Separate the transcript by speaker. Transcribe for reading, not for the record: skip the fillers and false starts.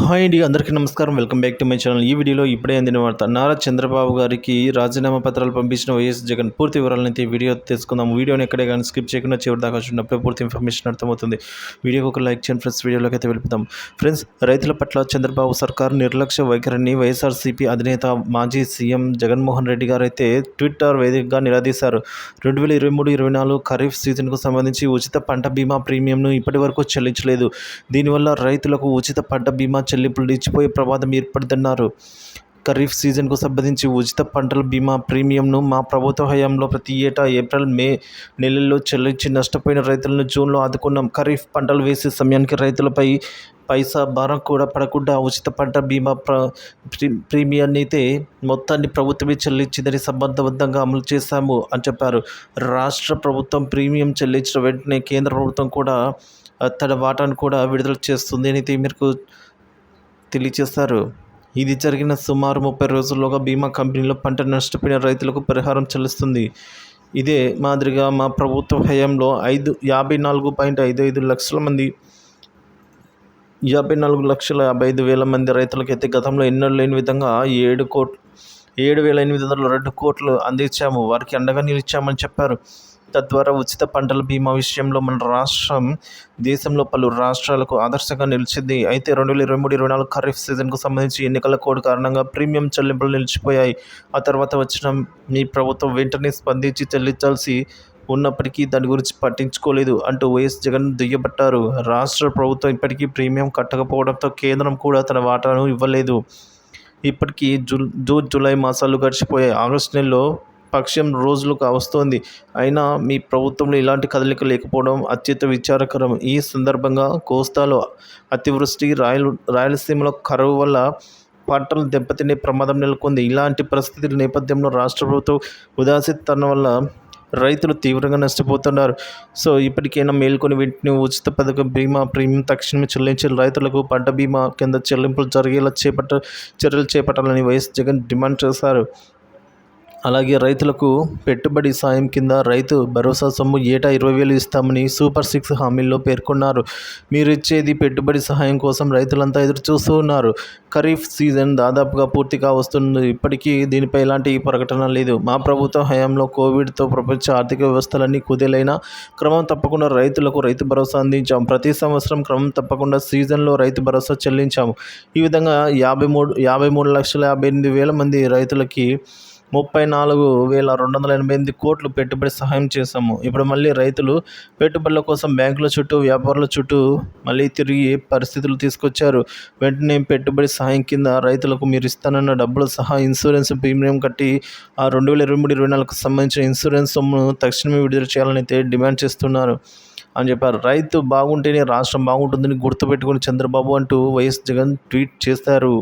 Speaker 1: Hi అండి, అందరికీ నమస్కారం. Welcome back to my channel. ఈ వీడియోలో ఇప్పుడే అందిన వార్త. నారా చంద్రబాబు గారికి రాజీనామా పత్రాలు పంపించిన వైఎస్ జగన్. పూర్తి వివరాలనైతే ఈ వీడియో తెలుసుకుందాం. వీడియోని ఎక్కడే కానీ స్కిప్ చేయకుండా చివరి దాకా చూసినప్పుడే పూర్తి ఇన్ఫర్మేషన్ అర్థమవుతుంది. వీడియోకి ఒక లైక్ చేయండి ఫ్రెండ్స్. వీడియోలోకి అయితే వెళ్తాం. ఫ్రెండ్స్, రైతుల పట్ల చంద్రబాబు సర్కార్ నిర్లక్ష్య వైఖరిని వైఎస్ఆర్సీపీ అధినేత మాజీ సీఎం జగన్మోహన్ రెడ్డి గారు అయితే ట్విట్టర్ వేదికగా నిలదీశారు. 2023-24 ఖరీఫ్ సీజన్కు సంబంధించి ఉచిత పంట బీమా ప్రీమియంను ఇప్పటి వరకు చెల్లించలేదు. దీనివల్ల రైతులకు ఉచిత పంట బీమా చెల్లింపులు నిలిచిపోయే ప్రమాదం ఏర్పడుతున్నారు. ఖరీఫ్ సీజన్కు సంబంధించి ఉచిత పంటల బీమా ప్రీమియంను మా ప్రభుత్వ హయాంలో ప్రతి ఏటా ఏప్రిల్, మే నెలల్లో చెల్లించి నష్టపోయిన రైతులను జూన్లో ఆదుకున్నాం. ఖరీఫ్ పంటలు వేసే సమయానికి రైతులపై పైసా భారం కూడా పడకుండా ఉచిత పంట బీమా ప్రీమియాన్ని అయితే మొత్తాన్ని ప్రభుత్వమే చెల్లించిందని సమర్థవంతంగా అమలు చేశాము అని చెప్పారు. రాష్ట్ర ప్రభుత్వం ప్రీమియం చెల్లించిన వెంటనే కేంద్ర ప్రభుత్వం కూడా తన వాటాను కూడా విడుదల చేస్తుంది అని అయితే మీకు తెలియజేశారు. ఇది జరిగిన సుమారు 30 రోజుల్లోగా బీమా కంపెనీలో పంట నష్టపోయిన రైతులకు పరిహారం చెల్లిస్తుంది. ఇదే మాదిరిగా మా ప్రభుత్వ హయాంలో 54.55 లక్షల మంది 54,55,000 మంది రైతులకైతే గతంలో ఎన్నడూ లేని విధంగా 7,802 కోట్లు అందించాము. వారికి అండగా నిలిచామని చెప్పారు. తద్వారా ఉచిత పంటల బీమా విషయంలో మన రాష్ట్రం దేశంలో పలు రాష్ట్రాలకు ఆదర్శంగా నిలిచింది. అయితే 2023-24 ఖరీఫ్ సీజన్కు సంబంధించి ఎన్నికల కోడ్ కారణంగా ప్రీమియం చెల్లింపులు నిలిచిపోయాయి. ఆ తర్వాత వచ్చిన మీ ప్రభుత్వం వెంటనే స్పందించి చెల్లించాల్సి ఉన్నప్పటికీ దాని గురించి పట్టించుకోలేదు అంటూ వైఎస్ జగన్ దుయ్యబట్టారు. రాష్ట్ర ప్రభుత్వం ఇప్పటికీ ప్రీమియం కట్టకపోవడంతో కేంద్రం కూడా తన వాటాను ఇవ్వలేదు. ఇప్పటికీ జూన్, జూలై మాసాలు గడిచిపోయాయి. ఆగస్టు నెలలో పక్షం రోజులు వస్తోంది. అయినా మీ ప్రభుత్వంలో ఇలాంటి కదలిక లేకపోవడం అత్యంత విచారకరం. ఈ సందర్భంగా కోస్తాలో అతివృష్టి, రాయలసీమలో కరువు వల్ల పంటలు దెబ్బతినే ప్రమాదం నెలకొంది. ఇలాంటి పరిస్థితుల నేపథ్యంలో రాష్ట్ర ప్రభుత్వం ఉదాసీనత వల్ల రైతులు తీవ్రంగా నష్టపోతున్నారు. సో ఇప్పటికైనా మేల్కొని వెంటనే ఉచిత పథకం బీమా ప్రీమియం తక్షణమే చెల్లించి రైతులకు పంట బీమా కింద చెల్లింపులు జరిగేలా చర్యలు చేపట్టాలని వైఎస్ జగన్ డిమాండ్ చేశారు. అలాగే రైతులకు పెట్టుబడి సాయం కింద రైతు భరోసా సొమ్ము ఏటా 20,000 ఇస్తామని సూపర్ 6 హామీల్లో పేర్కొన్నారు. మీరు ఇచ్చేది పెట్టుబడి సహాయం కోసం రైతులంతా ఎదురు చూస్తూ ఉన్నారు. ఖరీఫ్ సీజన్ దాదాపుగా పూర్తిగా వస్తుంది. ఇప్పటికీ దీనిపై ఎలాంటి ప్రకటన లేదు. మా ప్రభుత్వ హయాంలో కోవిడ్తో ప్రపంచ ఆర్థిక వ్యవస్థలన్నీ కుదేలైనా క్రమం తప్పకుండా రైతులకు రైతు భరోసా అందించాం. ప్రతి సంవత్సరం క్రమం తప్పకుండా సీజన్లో రైతు భరోసా చెల్లించాము. ఈ విధంగా 53,58,000 మంది రైతులకి 34,288 కోట్లు పెట్టుబడి సహాయం చేశాము. ఇప్పుడు మళ్ళీ రైతులు పెట్టుబడుల కోసం బ్యాంకుల చుట్టూ, వ్యాపారుల చుట్టూ మళ్ళీ తిరిగి పరిస్థితులు తీసుకొచ్చారు. వెంటనే పెట్టుబడి సహాయం కింద రైతులకు మీరు ఇస్తానన్న డబ్బులు సహా ఇన్సూరెన్స్ ప్రీమియం కట్టి ఆ 2023-24కు సంబంధించిన ఇన్సూరెన్స్ సొమ్మును తక్షణమే విడుదల చేయాలని అయితే డిమాండ్ చేస్తున్నారు అని చెప్పారు. రైతు బాగుంటేనే రాష్ట్రం బాగుంటుందని గుర్తుపెట్టుకుని చంద్రబాబు అంటూ వైఎస్ జగన్ ట్వీట్ చేశారు.